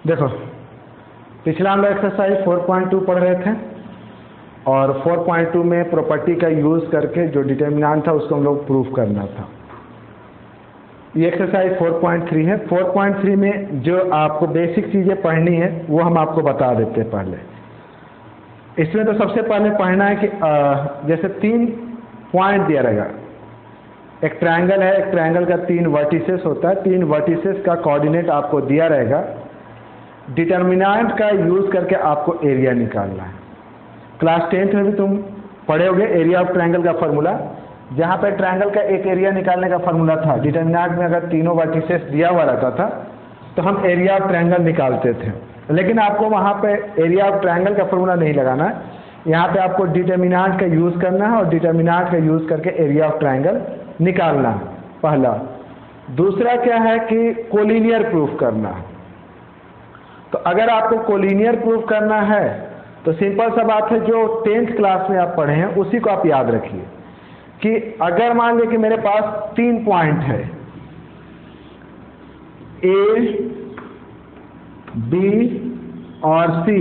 देखो, पिछला हम लोग एक्सरसाइज 4.2 पढ़ रहे थे और 4.2 में प्रॉपर्टी का यूज़ करके जो डिटर्मिनेंट था उसको हम लोग प्रूफ करना था। ये एक्सरसाइज 4.3 है। 4.3 में जो आपको बेसिक चीज़ें पढ़नी है वो हम आपको बता देते हैं पहले। इसमें तो सबसे पहले पढ़ना है कि जैसे 3 पॉइंट दिया रहेगा। एक ट्रायंगल है, एक ट्रायंगल का 3 वर्टिसेस होता है। 3 वर्टिसेस का कोऑर्डिनेट आपको दिया रहेगा। डिटर्मिनेंट का यूज़ करके आपको एरिया निकालना है। क्लास 10th में भी तुम पढ़े होगे एरिया ऑफ ट्रायंगल का फॉर्मूला, जहाँ पे ट्रायंगल का एक एरिया निकालने का फॉर्मूला था। डिटर्मिनेंट में अगर तीनों वर्टिसेस दिया हुआ रहता था तो हम एरिया ऑफ ट्रायंगल निकालते थे, लेकिन आपको वहाँ पे एरिया ऑफ ट्रायंगल का फॉर्मूला नहीं लगाना है। यहाँ पे आपको डिटर्मिनेंट का यूज़ करना है और डिटर्मिनेंट का यूज़ करके एरिया ऑफ ट्रायंगल निकालना है, पहला। दूसरा क्या है कि कोलिनियर प्रूफ करना है। तो अगर आपको कोलिनियर प्रूफ करना है तो सिंपल सा बात है, जो 10th क्लास में आप पढ़े हैं उसी को आप याद रखिए कि अगर मान लीजिए कि मेरे पास 3 पॉइंट है, ए, बी और सी,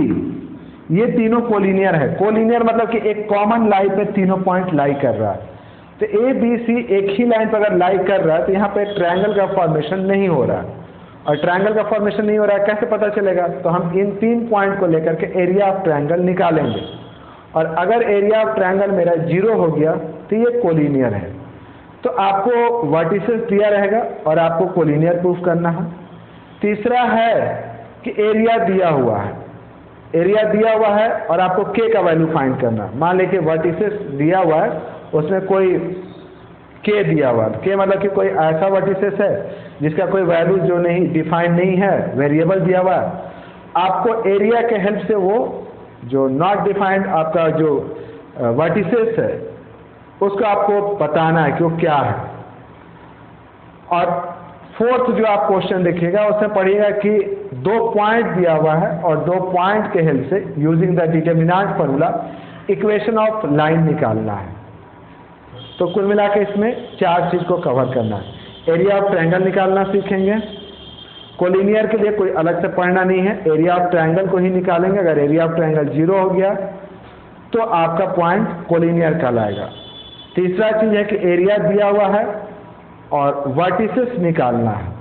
ये तीनों कोलिनियर है। कोलिनियर मतलब कि एक कॉमन लाइन पे तीनों पॉइंट लाई कर रहा है। तो ए बी सी एक ही लाइन पर अगर लाई कर रहा है तो यहाँ पे ट्रायंगल का फॉर्मेशन नहीं हो रहा है। और ट्रायंगल का फॉर्मेशन नहीं हो रहा है, कैसे पता चलेगा? तो हम इन 3 पॉइंट को लेकर के एरिया ऑफ ट्रायंगल निकालेंगे। और अगर एरिया ऑफ ट्रायंगल मेरा 0 हो गया तो ये कोलिनियर है। तो आपको वर्टिसेस दिया रहेगा और आपको कोलिनियर प्रूफ करना है। तीसरा है कि एरिया दिया हुआ है। एरिया दिया हुआ है और आपको के का वैल्यू फाइंड करना है। मान लीजिए वर्टिसेस दिया हुआ है, उसमें कोई के दिया हुआ है। के मतलब कि कोई ऐसा वर्टिसेस है जिसका कोई वैल्यू जो नहीं डिफाइंड नहीं है, वेरिएबल दिया हुआ है। आपको एरिया के हेल्प से वो जो नॉट डिफाइंड आपका जो वर्टिसेस है उसको आपको बताना है कि वो क्या है। और फोर्थ जो आप क्वेश्चन देखिएगा उसमें पढ़िएगा कि 2 पॉइंट दिया हुआ है और 2 पॉइंट के हेल्प से using the determinant formula equation of line निकालना है। तो कुल मिला के इसमें 4 चीज को कवर करना है। एरिया ऑफ ट्रायंगल निकालना सीखेंगे। कोलिनियर के लिए कोई अलग से पढ़ना नहीं है, एरिया ऑफ ट्रायंगल को ही निकालेंगे। अगर एरिया ऑफ ट्रायंगल 0 हो गया तो आपका पॉइंट कोलिनियर कहलाएगा। तीसरा चीज है कि एरिया दिया हुआ है और वर्टिसेस निकालना है।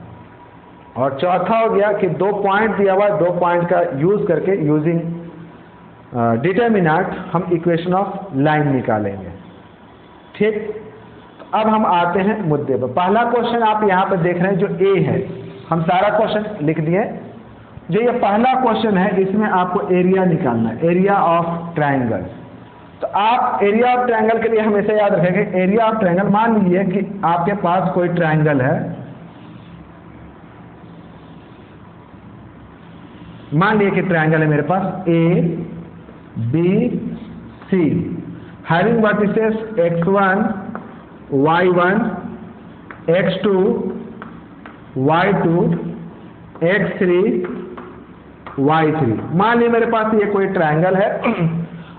और चौथा हो गया कि 2 पॉइंट दिया हुआ है, 2 पॉइंट का यूज करके यूजिंग डिटर्मिनेंट हम इक्वेशन ऑफ लाइन निकालेंगे। ठीक, अब हम आते हैं मुद्दे पर। पहला क्वेश्चन आप यहाँ पे देख रहे हैं जो ए है, हम सारा क्वेश्चन लिख दिए। जो ये पहला क्वेश्चन है इसमें आपको एरिया निकालना है, एरिया ऑफ ट्रायंगल। तो आप एरिया ऑफ ट्रायंगल के लिए हमेशा याद रखेंगे, एरिया ऑफ ट्रायंगल मान लीजिए कि आपके पास कोई ट्रायंगल है। मान लीजिए कि ट्रायंगल है मेरे पास A B C, having vertices x1 y1 x2 y2 x3 y3। मान लीजिए मेरे पास ये कोई ट्रायंगल है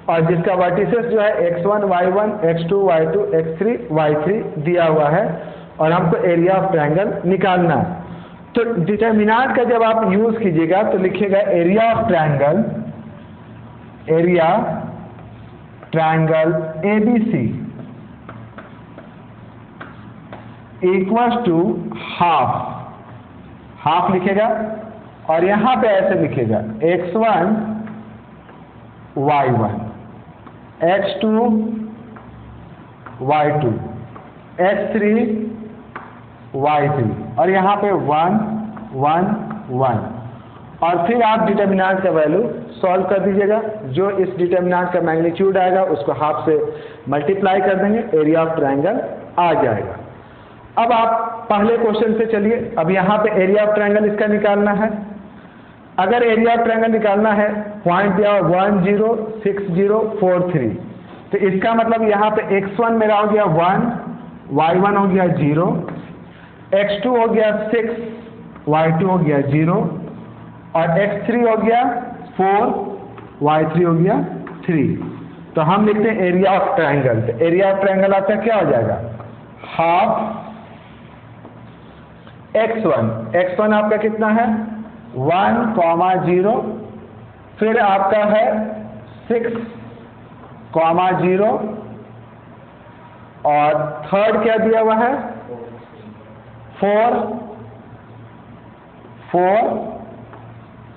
और जिसका वर्टिसेस जो है x1 y1 x2 y2 x3 y3 दिया हुआ है और हमको एरिया ऑफ ट्रायंगल निकालना है। तो डिटर्मिनेंट का जब आप यूज कीजिएगा तो लिखिएगा area of triangle, area triangle ABC equals to half लिखेगा। और यहां पे ऐसे लिखेगा x1 y1 x2 y2 x3 y3 और यहाँ पे 1 1 1। और फिर आप डिटर्मिनेंट का वैल्यू सॉल्व कर दीजिएगा। जो इस डिटर्मिनेंट का मैग्नीट्यूड आएगा उसको हाफ से मल्टीप्लाई कर देंगे, एरिया ऑफ ट्रायंगल आ जाएगा। अब आप पहले क्वेश्चन से चलिए। अब यहाँ पे एरिया ऑफ ट्रायंगल इसका निकालना है। अगर एरिया ऑफ ट्रायंगल निकालना है, पॉइंट दिया 1 0 6 0 4 3, तो इसका मतलब यहाँ पे x1 मेरा हो गया 1, y1 हो गया 0, x2 हो गया 6, y2 हो गया 0 और x3 हो गया 4, y3 हो गया 3। तो हम लिखते हैं एरिया ऑफ ट्रायंगल। तो एरिया ऑफ ट्रायंगल आपका क्या हो जाएगा? हाफ x1 आपका कितना है 1,0, फिर आपका है 6,0 और थर्ड क्या दिया हुआ है 4, 4,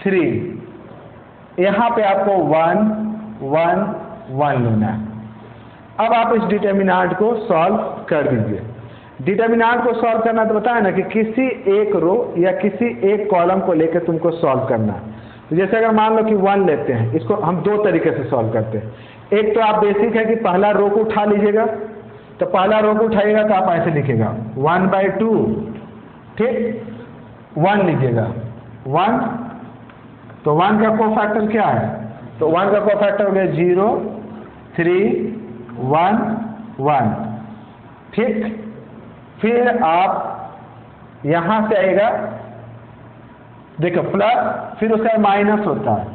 3। यहां पे आपको 1, 1, 1 लेना है। अब आप इस डिटर्मिनेंट को सॉल्व कर दीजिए। डिटर्मिनेंट को सॉल्व करना तो बताया ना कि किसी एक रो या किसी एक कॉलम को लेकर तुमको सॉल्व करना है। तो जैसे अगर मान लो कि 1 लेते हैं, इसको हम दो तरीके से सॉल्व करते हैं। एक तो आप बेसिक है कि पहला रो को उठा लीजिएगा, तो पहला रो को उठाइएगा तो आप ऐसे लिखेगा 1/2, ठीक, 1 लीजिएगा 1, तो 1 का कोफैक्टर क्या है, तो 1 का कोफैक्टर हो गया 0, 3, 1, 1, ठीक। फिर आप यहां से आएगा, देखो प्लस, फिर उसका माइनस होता है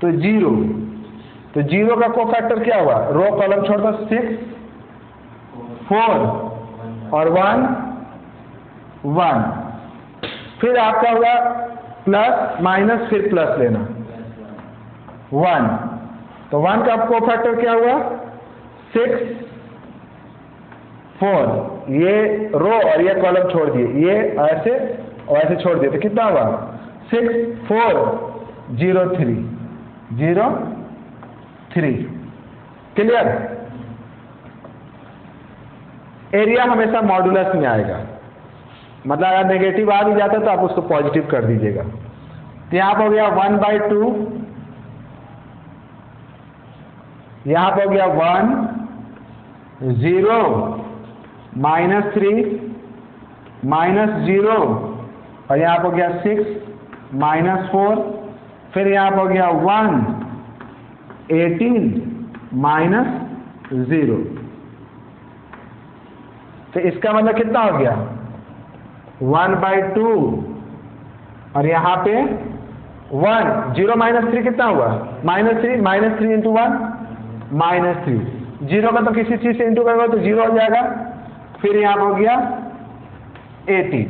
तो 0, तो 0 का कोफैक्टर क्या हुआ, रो कॉलम छोड़ दो, 6, 4 और 1, 1। फिर आपका हुआ प्लस माइनस, फिर प्लस लेना 1, तो 1 का कोफैक्टर क्या हुआ 6, 4, ये रो और ये कॉलम छोड़ दिए, ये ऐसे और ऐसे छोड़ दिए, तो कितना हुआ 6, 4, 0, 3, 0, 3। क्लियर। एरिया हमेशा मॉडुलस में आएगा, मतलब अगर नेगेटिव आ भी जाता है तो आप उसको पॉजिटिव कर दीजिएगा। तो यहां पर हो गया 1/2, यहां पर हो गया 1, 0, -3, -0 और यहां पर हो गया 6, -4, फिर यहां पर हो गया 1, 18, -0। तो इसका मतलब कितना हो गया 1/2 और यहां पे 1, 0 -3 कितना हुआ -3, -3 इंटू 1 -3, 0 का तो किसी चीज से इंटू करोगे तो 0 हो जाएगा, फिर यहां पर हो गया 18।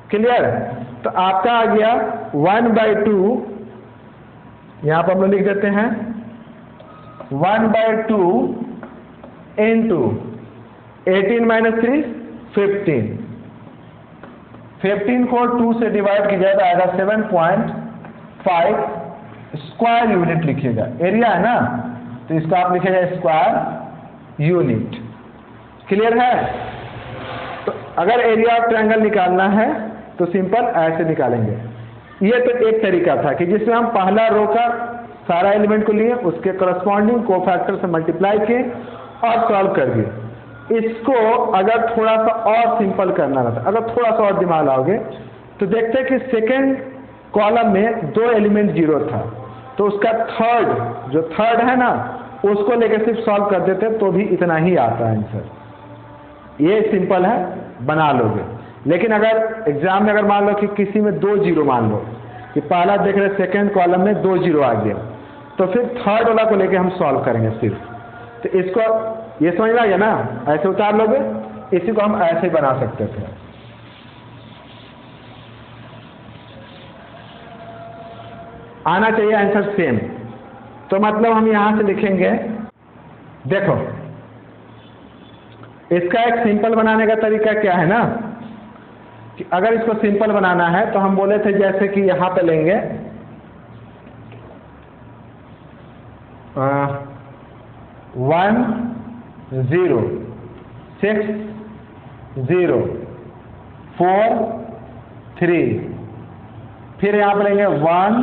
क्लियर। तो आपका आ गया 1/2, यहां पर हम लोग लिख देते हैं 1/2 इंटू 18 - 3 15, 15 को 2 से डिवाइड किया जाएगा, आएगा 7.5 स्क्वायर यूनिट लिखिएगा। एरिया है ना, तो इसको आप लिखिएगा स्क्वायर यूनिट। क्लियर है। तो अगर एरिया ऑफ ट्रायंगल निकालना है तो सिंपल ऐसे निकालेंगे। ये तो एक तरीका था कि जिसमें हम पहला रो का सारा एलिमेंट को लिए, उसके करस्पॉन्डिंग कोफैक्टर से मल्टीप्लाई किए और सॉल्व कर दिए। इसको अगर थोड़ा सा और सिंपल करना रहता, अगर थोड़ा सा और दिमाग लाओगे तो देखते हैं कि सेकेंड कॉलम में 2 एलिमेंट 0 था, तो उसका जो थर्ड है ना, उसको लेकर सिर्फ सॉल्व कर देते तो भी इतना ही आता है आंसर। ये सिंपल है, बना लोगे। लेकिन अगर एग्जाम में अगर मान लो कि किसी में 2 0 मान लो कि पहला देख रहे सेकेंड कॉलम में 2 0 आ गया, तो फिर थर्ड वाला को लेकर हम सॉल्व करेंगे सिर्फ। तो इसको ये समझ में आ गया ना, ऐसे उतार लोगे, इसी को हम ऐसे ही बना सकते थे। आना चाहिए आंसर सेम। तो मतलब हम यहां से लिखेंगे, देखो इसका एक सिंपल बनाने का तरीका क्या है ना, कि अगर इसको सिंपल बनाना है तो हम बोले थे जैसे कि यहां पे लेंगे 1 0 6 0 4 3, फिर यहां पर लेंगे 1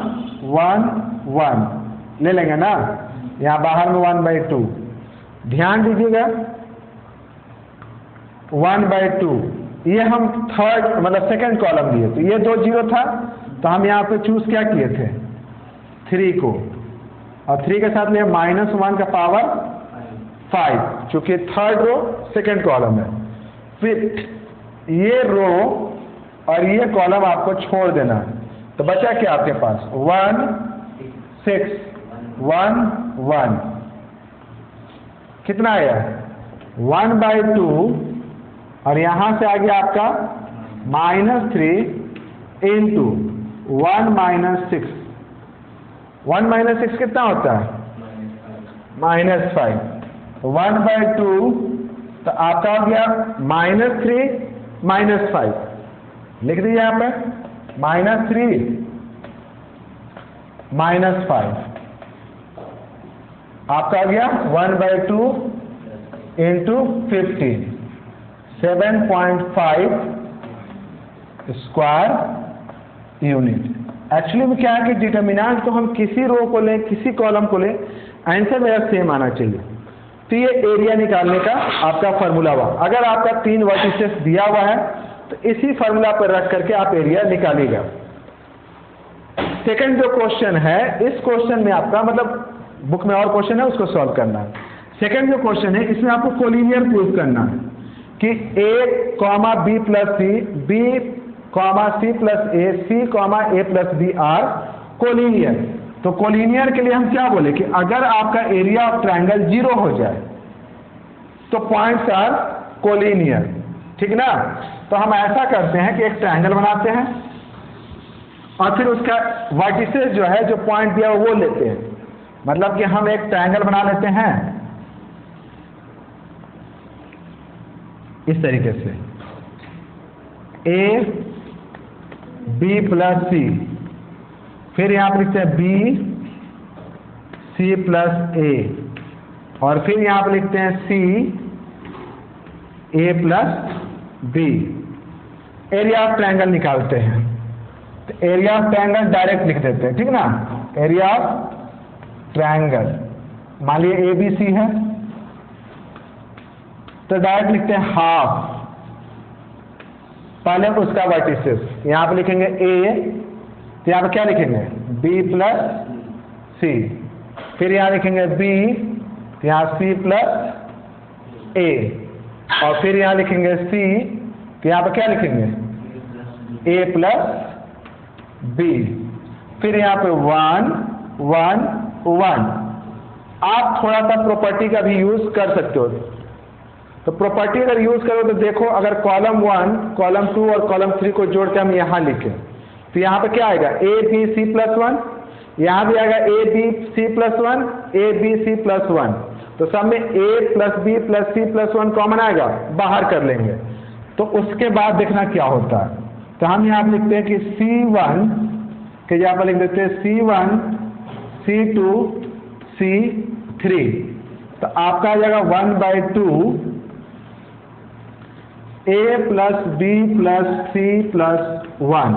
1 1 ले लेंगे ना, यहां बाहर में 1/2। ध्यान दीजिएगा 1/2 ये हम थर्ड मतलब सेकंड कॉलम दिए, तो ये 2 0 था, तो हम यहाँ पे चूज क्या किए थे 3 को, और 3 के साथ लिए -1 का पावर 5, चूंकि थर्ड रो सेकंड कॉलम है। फिर ये रो और ये कॉलम आपको छोड़ देना है, तो बचा क्या आपके पास 1 6 1 1, कितना आया 1/2 और यहां से आ गया आपका -3 इंटू 1 माइनस 6, 1 माइनस 6 कितना होता है? -5। 1/2 तो आपका हो गया -3 -5, लिख दीजिए यहाँ पे -3 -5, आपका आ गया 1/2 इंटू 15, 7.5 स्क्वायर यूनिट। एक्चुअली में क्या है कि डिटर्मिनेंट तो हम किसी रो को लें, किसी कॉलम को लें, आंसर मेरा सेम आना चाहिए। तो ये एरिया निकालने का आपका फॉर्मूला हुआ। अगर आपका 3 वर्टिसेस दिया हुआ है तो इसी फॉर्मूला पर रख करके आप एरिया निकालिएगा। सेकंड जो क्वेश्चन है, इस क्वेश्चन में आपका मतलब बुक में और क्वेश्चन है, उसको सॉल्व करना है। सेकंड जो क्वेश्चन है, इसमें आपको कोलिनियर प्रूव करना है कि a, b plus c, b, c plus a, c, a plus b are collinear. तो कोलिनियर के लिए हम क्या बोले कि अगर आपका एरिया ऑफ ट्रायंगल 0 हो जाए तो पॉइंट्स आर कोलिनियर, ठीक ना। तो हम ऐसा करते हैं कि एक ट्रायंगल बनाते हैं और फिर उसका वर्टिसेस जो है, जो पॉइंट दिया वो लेते हैं। मतलब कि हम एक ट्रायंगल बना लेते हैं इस तरीके से, a, b प्लस सी, फिर यहां पर लिखते हैं b, c प्लस a, और फिर यहां पर लिखते हैं c, a plus b। Area of triangle निकालते हैं, तो एरिया ऑफ ट्रायंगल डायरेक्ट लिख देते हैं, ठीक ना। एरिया ऑफ ट्रायंगल, मान लीजिए ABC है तो डायरेक्ट लिखते हैं हाफ, पहले उसका वर्टिसेस, यहां पे लिखेंगे A, तो यहां पे क्या लिखेंगे B प्लस C, फिर यहां लिखेंगे B, तो यहां C प्लस A, और फिर यहां लिखेंगे C, तो यहां पे क्या लिखेंगे A प्लस B, फिर यहां पे 1 1 1। आप थोड़ा सा प्रॉपर्टी का भी यूज कर सकते हो। तो प्रॉपर्टी अगर यूज करो तो देखो, अगर कॉलम 1, कॉलम 2 और कॉलम 3 को जोड़ के हम यहां लिखें तो यहां पे क्या आएगा A B C प्लस 1, यहां भी आएगा A B C plus 1, A B C plus 1। तो सब में A plus B plus C plus 1 common आएगा, बाहर कर लेंगे। तो उसके बाद देखना क्या होता है। तो हम यहां पे लिखते हैं कि C1 के यहां पर लिख देते हैं C1 C2 C3, तो आपका आ जाएगा 1/2 A plus B plus C plus 1,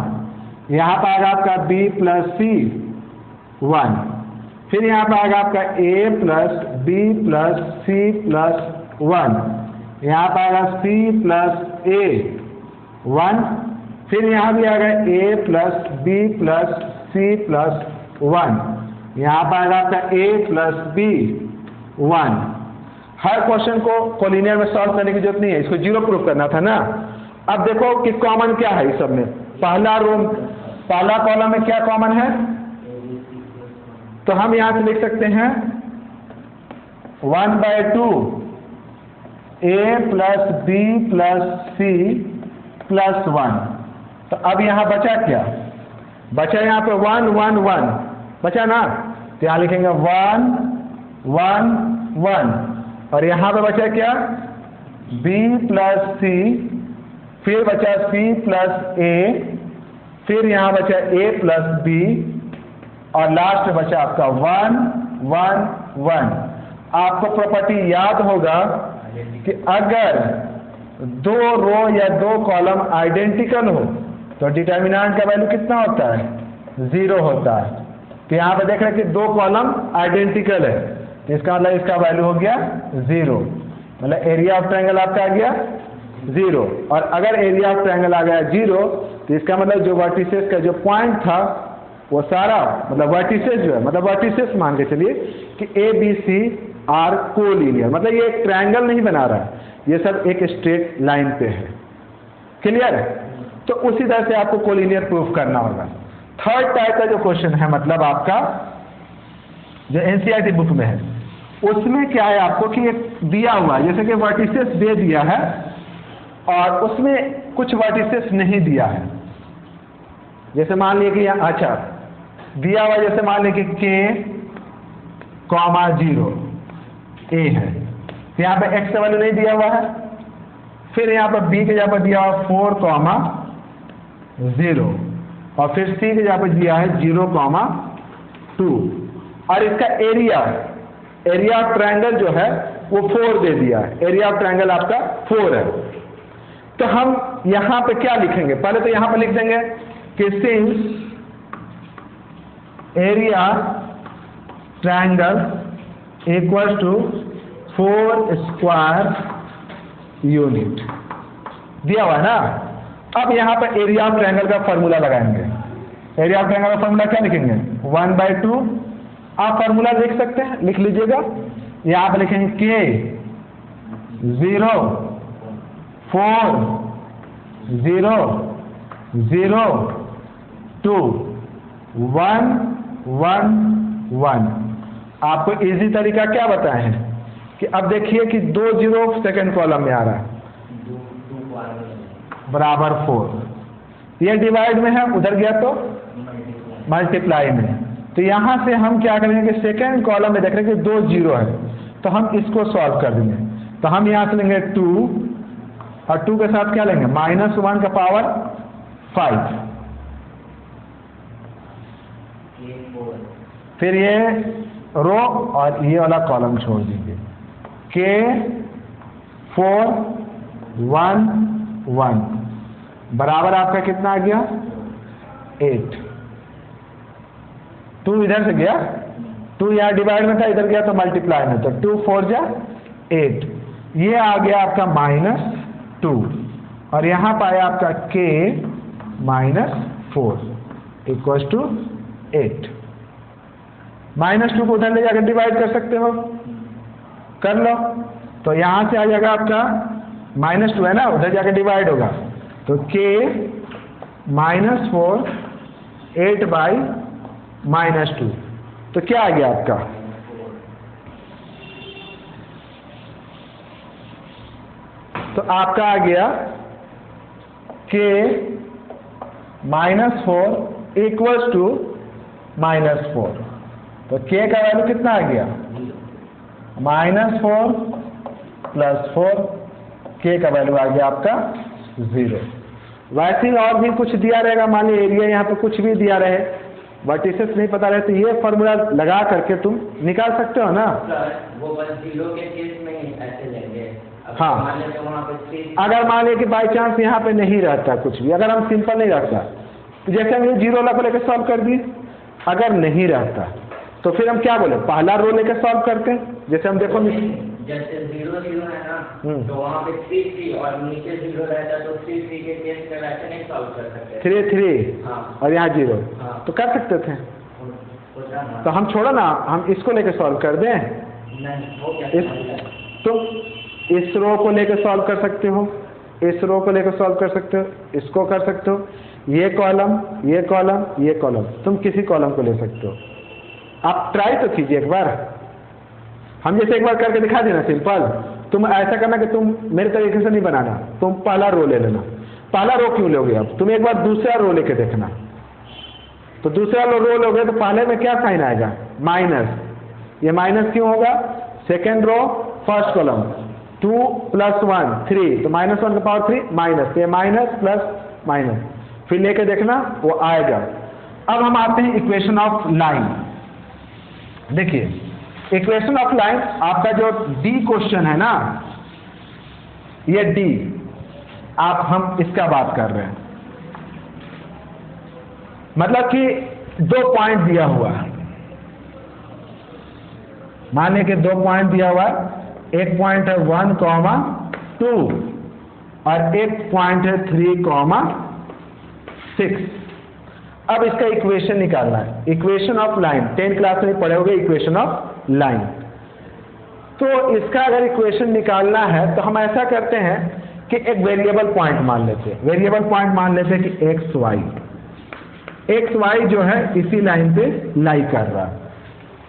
यहाँ पर आएगा आपका B प्लस C 1, फिर यहाँ पर आएगा आपका A plus B plus C plus 1, यहाँ पर आएगा C प्लस A 1, फिर यहाँ भी आएगा A plus B plus C plus 1, यहाँ पर आएगा आपका A plus B 1। Her question को कोलिनियर में सॉल्व करने की जरूरत नहीं है, इसको 0 प्रूफ करना था ना। अब देखो कि कॉमन क्या है इस सब में। पहला कॉलम में क्या कॉमन है, तो हम यहां से लिख सकते हैं 1/2 A plus B plus C plus 1। तो अब यहां बचा क्या, बचा यहां पे 1 1 1 बचा ना, तो यहां लिखेंगे 1 1 1, और यहां पे बचा क्या B प्लस C, फिर बचा C प्लस A, फिर यहां बचा A प्लस B, और लास्ट में बचा आपका 1 1 1। आपको प्रॉपर्टी याद होगा कि अगर 2 रो या 2 कॉलम आइडेंटिकल हो तो डिटर्मिनेंट का वैल्यू कितना होता है, 0 होता है। तो यहां पे देख रहे हैं कि 2 कॉलम आइडेंटिकल है, तो इसका मतलब इसका वैल्यू हो गया 0, मतलब एरिया ऑफ ट्रायंगल आपका आ गया 0। और अगर एरिया ऑफ ट्रायंगल आ गया 0 तो इसका मतलब जो वर्टिसेस का जो पॉइंट था वो सारा, मतलब वर्टिसेस जो है, मतलब वर्टिसेस मान के चलिए कि A B C are collinear, मतलब ये एक ट्रायंगल नहीं बना रहा है, ये सब एक स्ट्रेट लाइन पे है। क्लियर है। तो उसी तरह से आपको कोलिनियर प्रूफ करना होगा। थर्ड टाइप का जो क्वेश्चन है, मतलब आपका जो एनसीईआरटी बुक में है, उसमें क्या है आपको कि एक दिया हुआ, जैसे कि वर्टिसेस दे दिया है और उसमें कुछ वर्टिसेस नहीं दिया है। जैसे मान लिया कि यहाँ अच्छा दिया हुआ, जैसे मान लिया कि k, 0 a है, तो यहाँ पे x का वैल्यू नहीं दिया हुआ है। फिर यहाँ पर b के जगह पर दिया हुआ 4, 0 और फिर c के जगह पर दिया है 0, 2 और इसका एरिया ऑफ ट्रायंगल जो है वो 4 दे दिया है। एरिया ऑफ ट्रायंगल आपका 4 है। तो हम यहाँ पे क्या लिखेंगे? पहले तो यहाँ पे लिख देंगे कि since area triangle equal to 4 square unit दिया हुआ है ना। अब यहाँ पर एरिया ऑफ ट्रायंगल का फॉर्मूला लगाएंगे। एरिया ऑफ ट्रायंगल का फॉर्मूला क्या लिखेंगे? 1/2। आप फॉर्मूला लिख सकते हैं, लिख लीजिएगा। यहाँ पर लिखेंगे k 0 4 0 0 2 1 1 1। आपको इजी तरीका क्या बताए हैं कि अब देखिए कि 2 0 सेकेंड कॉलम में आ रहा है बराबर 4। ये डिवाइड में है, उधर गया तो मल्टीप्लाई में। तो यहाँ से हम क्या करेंगे कि सेकेंड कॉलम में देख रहे हैं कि 2 0 है, तो हम इसको सॉल्व कर देंगे। तो हम यहाँ से लेंगे 2 और 2 के साथ क्या लेंगे? -1 का पावर 5। फिर ये रो और ये वाला कॉलम छोड़ दीजिए। k 4 1 1 बराबर आपका कितना आ गया? 8। 2 इधर से गया, 2 यहाँ डिवाइड में था, इधर गया तो मल्टीप्लाई में, तो 2 4 जा 8। ये आ गया आपका -2 और यहाँ पाया आपका k -4 इक्वल टू 8। -2 को उधर ले जाकर डिवाइड कर सकते हो, कर लो। तो यहाँ से आ जाएगा आपका -2 है ना, उधर जाकर डिवाइड होगा, तो k -4 8/-2। तो क्या आ गया आपका? तो आपका आ गया k -4 इक्वल्स टू -4। तो k का वैल्यू कितना आ गया? -4 + 4, k का वैल्यू आ गया आपका 0। वैसे ही और भी कुछ दिया रहेगा, मान लीजिए एरिया यहाँ पे कुछ भी दिया रहे, वर्टिसेस नहीं पता रहे, तो ये फॉर्मूला लगा करके तुम निकाल सकते हो ना। वो बस 0 के केस में ही ऐसे लेंगे। हाँ, अगर मान लीजिए कि बाई चांस यहाँ पे नहीं रहता कुछ भी, अगर हम सिंपल नहीं रहता, तो जैसे हम ये 0 वाला को लेकर सॉल्व कर दिए, अगर नहीं रहता तो फिर हम क्या बोले? पहला रो लेकर सॉल्व करते हैं। जैसे हम देखो जैसे 0 0 है ना, तो वहाँ पे 3 3 और नीचे 0 रहता, तो 3 3 के केस में वैसे नहीं सॉल्व कर सकते। 3 3 हाँ। और यहाँ 0, हाँ। तो कर सकते थे। तो हम छोड़ो ना, हम इसको लेकर सॉल्व कर दें। तो इस रो को लेकर सॉल्व कर सकते हो, इस रो को लेकर सॉल्व कर सकते हो, इसको कर सकते हो, ये कॉलम ये कॉलम ये कॉलम, तुम किसी कॉलम को ले सकते हो। आप ट्राई तो कीजिए एक बार, हम जैसे एक बार करके दिखा देना सिंपल। तुम ऐसा करना कि तुम मेरे तरीके से नहीं बनाना, तुम पहला रो ले लेना। पहला रो क्यों लोगे? अब तुम एक बार दूसरा रो लेके देखना। तो दूसरा रो लोगे तो पहले में क्या साइन आएगा? माइनस। ये माइनस क्यों होगा? सेकेंड रो फर्स्ट कॉलम 2 + 1 3, तो -1 का पावर 3 माइनस, ये माइनस प्लस माइनस, फिर लेके देखना वो आएगा। अब हम आते हैं इक्वेशन ऑफ लाइन। देखिए इक्वेशन ऑफ लाइन आपका जो D क्वेश्चन है ना, ये D आप हम इसका बात कर रहे हैं। मतलब कि 2 पॉइंट दिया हुआ है, माने कि 2 पॉइंट दिया हुआ है, एक पॉइंट है 1, 2 और एक पॉइंट है 3, 6। अब इसका इक्वेशन निकालना है, इक्वेशन ऑफ लाइन। 10 क्लास में पढ़े होंगे इक्वेशन ऑफ लाइन। तो इसका अगर इक्वेशन निकालना है तो हम ऐसा करते हैं कि एक वेरिएबल पॉइंट मान लेते हैं। वेरिएबल पॉइंट मान लेते हैं कि एक्स वाई जो है इसी लाइन पे लाई कर रहा है।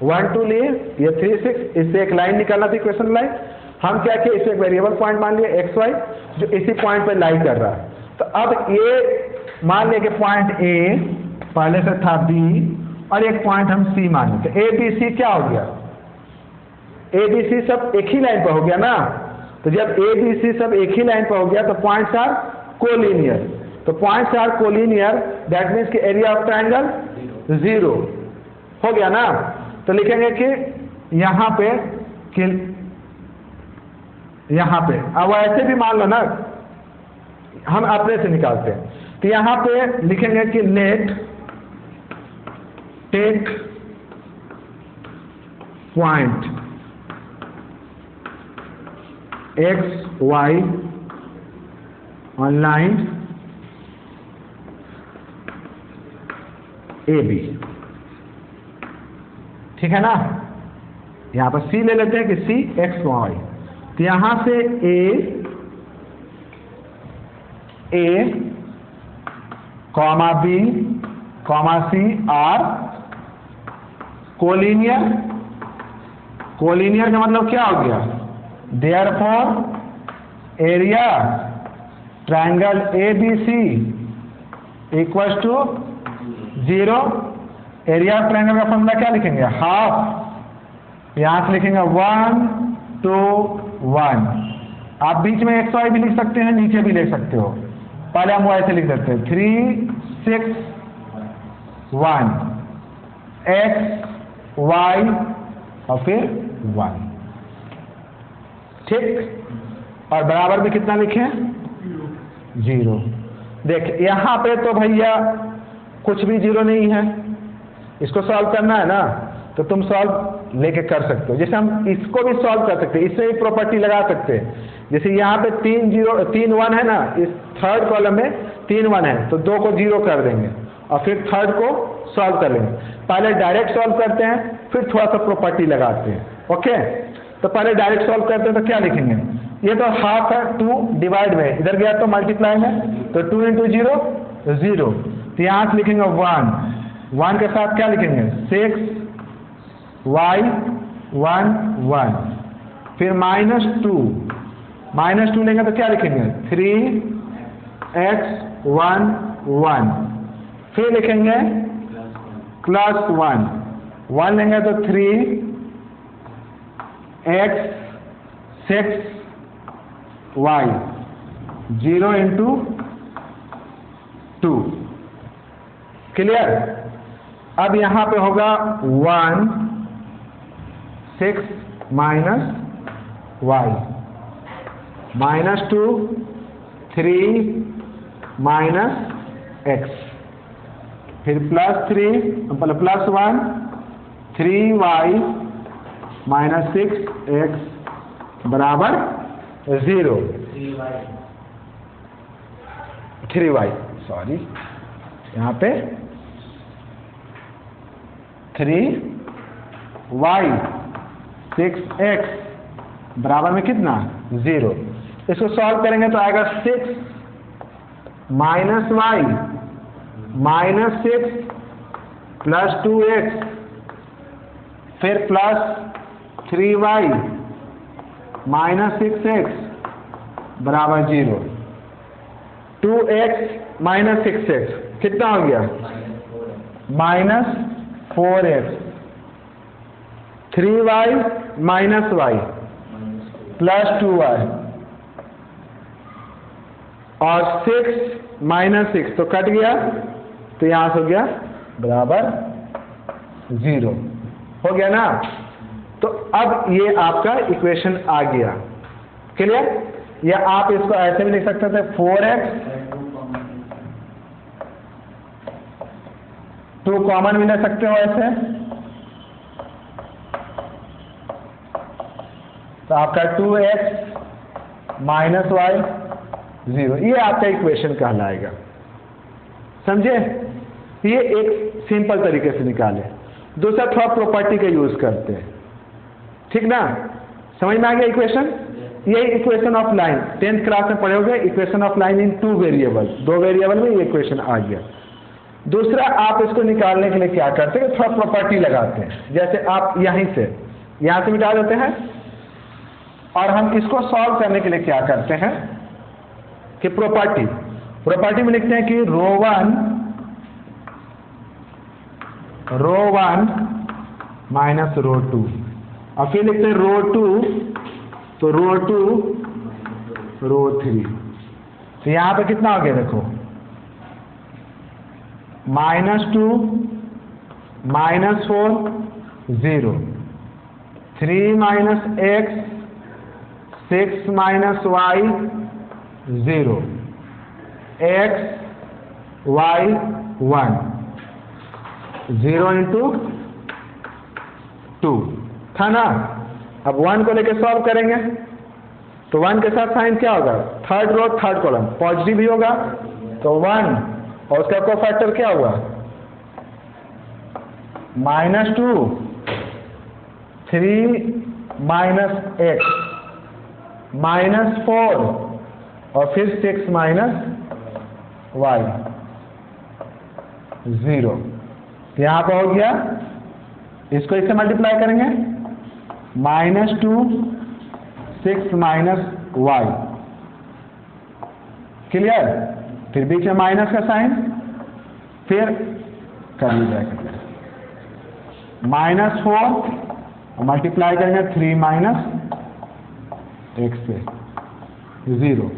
1 2 लिए, ये 3 6, इससे एक लाइन निकालना था इक्वेशन लाइन। हम क्या किए, इसे एक वेरिएबल पॉइंट मान लिया एक्स वाई जो इसी पॉइंट पे लाई कर रहा है। तो अब ये मान लें कि पॉइंट ए पहले से था बी और एक पॉइंट हम सी मान लेते, ए बी सी क्या हो गया, ए बी सी सब एक ही लाइन पर हो गया ना। तो जब ए बी सी सब एक ही लाइन पर हो गया तो पॉइंट्स आर कोलिनियर। तो points are collinear, that means कि एरिया ऑफ ट्रायंगल 0 हो गया ना। तो लिखेंगे कि यहाँ पे अब ऐसे भी मान लो ना, हम अपने से निकालते हैं। तो यहाँ पे लिखेंगे कि let take point x y on line A B, ठीक है ना। यहां पर सी ले लेते हैं कि सी एक्स वाई। तो यहां से A comma B comma C are collinear. Collinear का मतलब क्या हो गया, therefore area triangle A B C equals to 0। Area of triangle का फॉर्मूला क्या लिखेंगे, हाफ। यहां से लिखेंगे 1 2 1। आप बीच में एक्स वाई भी लिख सकते हैं, नीचे भी लिख सकते हो। पहले हम वाई से लिख सकते हैं 3 6 1 एक्स वाई और फिर 1, ठीक। और बराबर में कितना लिखें, 0। देख यहां पे तो भैया कुछ भी 0 नहीं है, इसको सॉल्व करना है ना, तो तुम सॉल्व लेके कर सकते हो। जैसे हम इसको भी सॉल्व कर सकते हैं, इससे भी प्रॉपर्टी लगा सकते हैं। जैसे यहाँ पे 3 1 है ना, इस थर्ड कॉलम में 3 1 है, तो 2 को 0 कर देंगे और फिर थर्ड को सॉल्व कर लेंगे। पहले डायरेक्ट सॉल्व करते हैं, फिर थोड़ा सा प्रॉपर्टी लगाते हैं। ओके, तो पहले डायरेक्ट सॉल्व करते हैं तो क्या लिखेंगे, ये तो हाफ है, 2 डिवाइड में इधर गया तो मल्टीप्लाई में, तो 2 इंटू 0 0। तो यहाँ से लिखेंगे 1 के साथ क्या लिखेंगे 6 y 1 1, फिर -2 लेंगे तो क्या लिखेंगे 3 x 1 1, फिर लिखेंगे +1 लेंगे तो 3 x 6 y 0 इंटू 2। क्लियर। अब यहां पे होगा 1 6 माइनस y -2 3 माइनस x, फिर +3 +1 3y माइनस 6x बराबर 0। 3y सॉरी, यहाँ पे 3y 6x बराबर में कितना 0। इसको सॉल्व करेंगे तो आएगा 6 minus y minus 6 plus 2x, फिर प्लस 3y माइनस 6x बराबर 0। 2x माइनस 6x कितना हो गया -4x, 3y minus y plus 2y और 6 माइनस 6 तो कट गया, तो यहां से हो गया बराबर 0 हो गया ना। तो अब ये आपका इक्वेशन आ गया। क्लियर। या आप इसको ऐसे भी लिख सकते थे 4x, 2 कॉमन भी ले सकते हो ऐसे, तो आपका 2x माइनस y 0, ये आपका इक्वेशन कहलाएगा। समझे। ये एक सिंपल तरीके से निकाले। दूसरा थोड़ा प्रॉपर्टी का यूज करते हैं, ठीक ना। समझ में आ गया इक्वेशन। ये equation of line 10th class में पढ़े होगे, equation of line in 2 variable, 2 variable में ये इक्वेशन आ गया। दूसरा आप इसको निकालने के लिए क्या करते हैं, थोड़ा प्रॉपर्टी लगाते हैं। जैसे आप यहां से मिटा देते हैं, और हम इसको सॉल्व करने के लिए क्या करते हैं कि प्रॉपर्टी प्रॉपर्टी में लिखते हैं कि रो वन माइनस रो टू, और फिर लिखते हैं रो टू, तो रो टू रो थ्री। तो यहाँ पे कितना हो गया देखो, -2 -4 0, 3 - x 6 - y 0, x y 1, 0 × 2 था ना। अब 1 को लेके सॉल्व करेंगे, तो 1 के साथ साइन क्या होगा, third row third column positive ही होगा, तो 1 और उसका कोफैक्टर क्या हुआ, -2 3 - x -4 और फिर 6 - y 0। यहाँ पर हो गया, इसको इससे मल्टीप्लाई करेंगे, -2 6 - y, क्लियर। फिर बीच में माइनस का साइन, फिर कर लीजिए -4 मल्टीप्लाई करेंगे 3 - x से 0,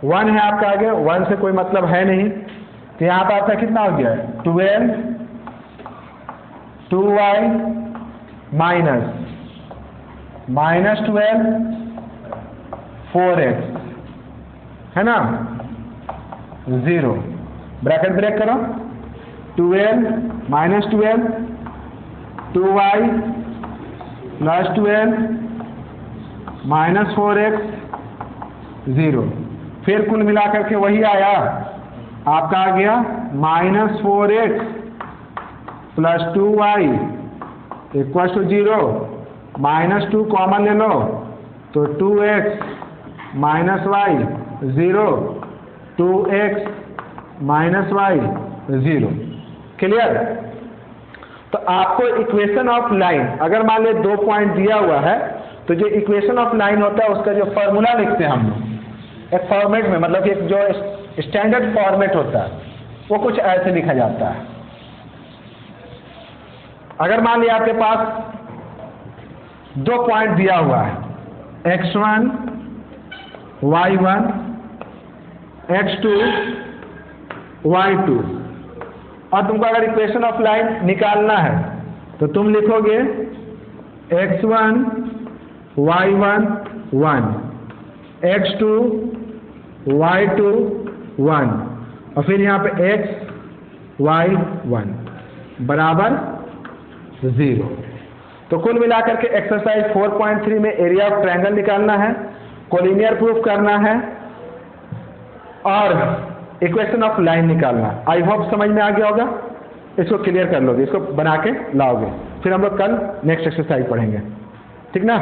1 है आपका आगे, 1 से कोई मतलब है नहीं, तो यहाँ पर आपका कितना हो गया, 12 2y -12 4x है ना, 0, ब्रैकेट ब्रेक करो, 12 -12 2y +12 -4x 0, फिर कुल मिलाकर के वही आया आपका, आ गया -4x + 2y = 0, -2 कॉमन ले लो, तो 2x - y 0, 2x - y 0, clear. तो आपको इक्वेशन ऑफ लाइन, अगर मान ले 2 पॉइंट दिया हुआ है, तो जो इक्वेशन ऑफ लाइन होता है उसका जो फॉर्मूला लिखते हैं हम लोग एक फॉर्मेट में, मतलब कि एक जो स्टैंडर्ड फॉर्मेट होता है वो कुछ ऐसे लिखा जाता है। अगर मान लिया आपके पास 2 पॉइंट दिया हुआ है, x1 y1 x2 y2, और तुमको अगर इक्वेशन ऑफ लाइन निकालना है तो तुम लिखोगे x1 y1 1, x2 y2 1, और फिर यहाँ पे x y 1 बराबर 0। तो कुल मिलाकर के एक्सरसाइज 4.3 में एरिया ऑफ ट्रायंगल निकालना है, कोलिनियर प्रूफ करना है और इक्वेशन ऑफ लाइन निकालना है। आई होप समझ में आ गया होगा, इसको क्लियर कर लोगे, इसको बना के लाओगे, फिर हम लोग कल नेक्स्ट एक्सरसाइज पढ़ेंगे, ठीक ना।